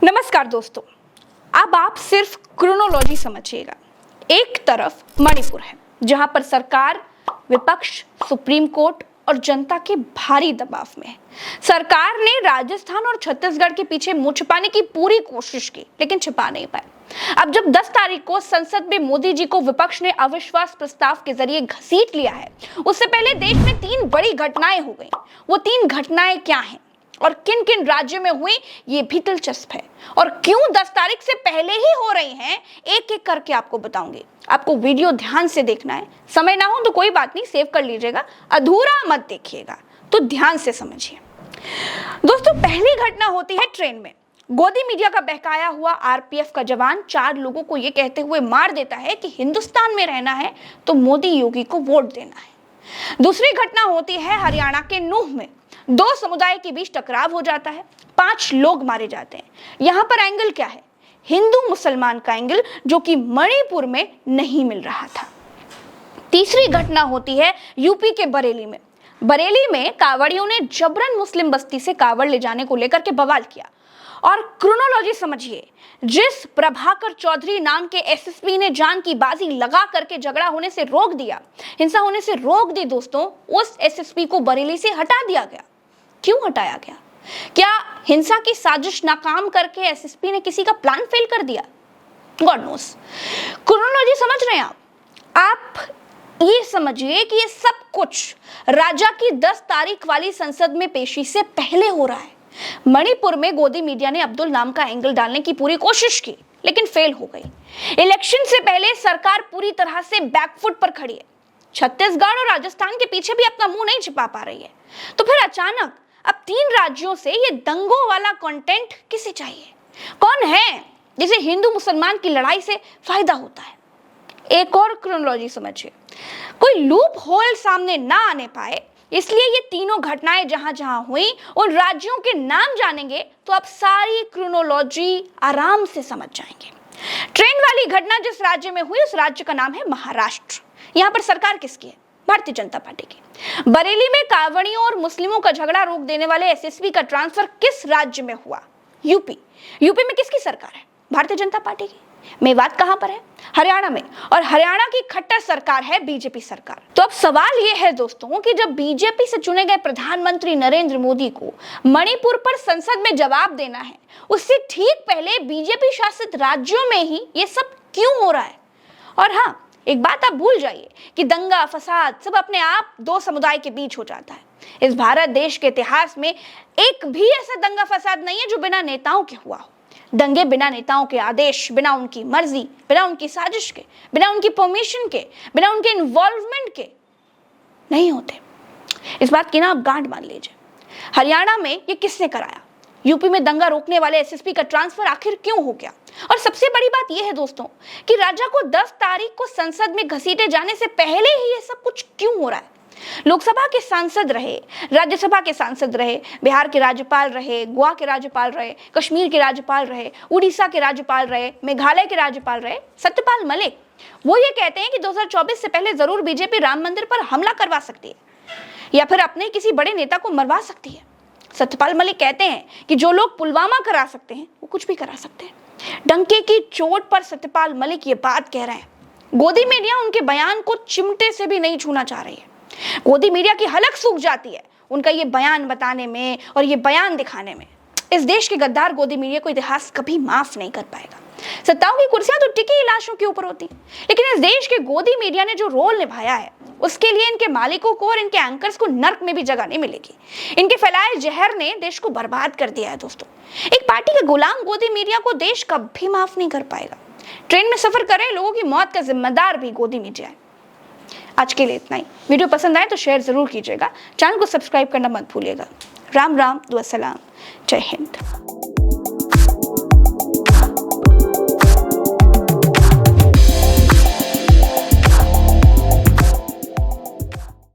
नमस्कार दोस्तों, अब आप सिर्फ क्रोनोलॉजी समझिएगा। एक तरफ मणिपुर है जहां पर सरकार, विपक्ष, सुप्रीम कोर्ट और जनता के भारी दबाव में है। सरकार ने राजस्थान और छत्तीसगढ़ के पीछे मुंह छिपाने की पूरी कोशिश की, लेकिन छिपा नहीं पाए। अब जब 10 तारीख को संसद में मोदी जी को विपक्ष ने अविश्वास प्रस्ताव के जरिए घसीट लिया है, उससे पहले देश में 3 बड़ी घटनाएं हो गई। वो 3 घटनाएं क्या हैं और किन किन राज्यों में हुई, ये भी दिलचस्प है। और क्यों 10 तारीख से पहले ही हो रही हैं, एक एक करके आपको बताऊंगी। आपको वीडियो ध्यान से देखना है, समय ना हो तो कोई बात नहीं, सेव कर लीजिएगा, अधूरा मत देखिएगा, तो ध्यान से समझिए। दोस्तों, पहली घटना होती है ट्रेन में। गोदी मीडिया का बहकाया हुआ आरपीएफ का जवान 4 लोगों को यह कहते हुए मार देता है कि हिंदुस्तान में रहना है तो मोदी योगी को वोट देना है। दूसरी घटना होती है हरियाणा के नूह में। 2 समुदाय के बीच टकराव हो जाता है, 5 लोग मारे जाते हैं। यहां पर एंगल क्या है? हिंदू मुसलमान का एंगल, जो कि मणिपुर में नहीं मिल रहा था। तीसरी घटना होती है यूपी के बरेली में। बरेली में कांवड़ियों ने जबरन मुस्लिम बस्ती से कांवड़ ले जाने को लेकर के बवाल किया। और क्रोनोलॉजी समझिए, जिस प्रभाकर चौधरी नाम के एसएसपी ने जान की बाजी लगा करके झगड़ा होने से रोक दिया, हिंसा होने से रोक दी दोस्तों, उस एसएसपी को बरेली से हटा दिया गया। क्यों हटाया गया? क्या हिंसा की साजिश नाकाम करके एसएसपी ने किसी का प्लान फेल कर दिया? God knows. क्रोनोलॉजी समझ रहे हैं आप ये समझिए कि ये सब कुछ राजा की 10 तारीख वाली संसद में पेशी से पहले हो रहा है। मणिपुर में गोदी मीडिया ने अब्दुल नाम का एंगल डालने की पूरी कोशिश की, लेकिन फेल हो गई। इलेक्शन से पहले सरकार पूरी तरह से बैकफुट पर खड़ी है। छत्तीसगढ़ और राजस्थान के पीछे भी अपना मुंह नहीं छिपा पा रही है। तो फिर अचानक अब 3 राज्यों से ये दंगों वाला कंटेंट किसे चाहिए? कौन है जिसे हिंदू मुसलमान की लड़ाई से फायदा होता है? एक और क्रोनोलॉजी समझिए, कोई लूप होल सामने ना आने पाए, इसलिए ये तीनों घटनाएं जहां जहां हुई उन राज्यों के नाम जानेंगे तो आप सारी क्रोनोलॉजी आराम से समझ जाएंगे। ट्रेन वाली घटना जिस राज्य में हुई, उस राज्य का नाम है महाराष्ट्र। यहां पर सरकार किसकी है? भारतीय जनता पार्टी की। बरेली में कांवड़ियों और मुस्लिमों का झगड़ा रोक देने वाले एसएसपी का ट्रांसफर किस राज्य में हुआ? यूपी। यूपी में किसकी सरकार है? भारतीय जनता पार्टी की। मेवात कहां पर है? हरियाणा में। और हरियाणा की खट्टर सरकार है बीजेपी सरकार। तो अब सवाल यह है दोस्तों कि जब बीजेपी से चुने गए प्रधानमंत्री नरेंद्र मोदी को मणिपुर पर संसद में जवाब देना है, उससे ठीक पहले बीजेपी शासित राज्यों में ही ये सब क्यों हो रहा है? और हाँ, एक बात आप भूल जाइए कि दंगा फसाद सब अपने आप 2 समुदाय के बीच हो जाता है। इस भारत देश के इतिहास में एक भी ऐसा दंगा फसाद नहीं है जो बिना नेताओं के हुआ हो। दंगे बिना नेताओं के आदेश, बिना उनकी मर्जी, बिना उनकी साजिश के, बिना उनकी परमिशन के, बिना उनके इन्वॉल्वमेंट के नहीं होते। इस बात की ना आप गांठ बांध लीजिए। हरियाणा में ये किसने कराया? यूपी में दंगा रोकने वाले एसएसपी का ट्रांसफर आखिर क्यों हो गया? और सबसे बड़ी बात यह है दोस्तों कि राजा को 10 तारीख को संसद में घसीटे जाने से पहले ही ये सब कुछ क्यों हो रहा है? लोकसभा के सांसद रहे, राज्यसभा के सांसद रहे, बिहार के राज्यपाल रहे, गोवा के राज्यपाल रहे, कश्मीर के राज्यपाल रहे, उड़ीसा के राज्यपाल रहे, मेघालय के राज्यपाल रहे, सत्यपाल मलिक, वो ये कहते हैं कि 2024 से पहले जरूर बीजेपी राम मंदिर पर हमला करवा सकती है या फिर अपने किसी बड़े नेता को मरवा सकती है। सत्यपाल मलिक कहते हैं कि जो लोग पुलवामा करा सकते हैं वो कुछ भी करा सकते हैं। डंके की चोट पर सत्यपाल मलिक ये बात कह रहे हैं। गोदी मीडिया उनके बयान को चिमटे से भी नहीं छूना चाह रही है। गोदी मीडिया की हलक सूख जाती है उनका ये बयान बताने में और ये बयान दिखाने में। इस देश के गद्दार गोदी मीडिया को इतिहास कभी माफ नहीं कर पाएगा। सत्ताओं की कुर्सियां तो टिकी लाशों के ऊपर होती, लेकिन इस देश के गोदी मीडिया ने जो रोल निभाया है उसके लिए इनके मालिकों को और इनके एंकर्स को नर्क में भी जगह नहीं मिलेगी। इनके फैलाए जहर ने देश को बर्बाद कर दिया है दोस्तों। एक पार्टी के गुलाम गोदी मीडिया को देश कभी माफ नहीं कर पाएगा। ट्रेन में सफर कर रहे लोगों की मौत का जिम्मेदार भी गोदी मीडिया है। आज के लिए इतना ही। वीडियो पसंद आए तो शेयर जरूर कीजिएगा, चैनल को सब्सक्राइब करना मत भूलिएगा। राम राम, दुआ सलाम, जय हिंद।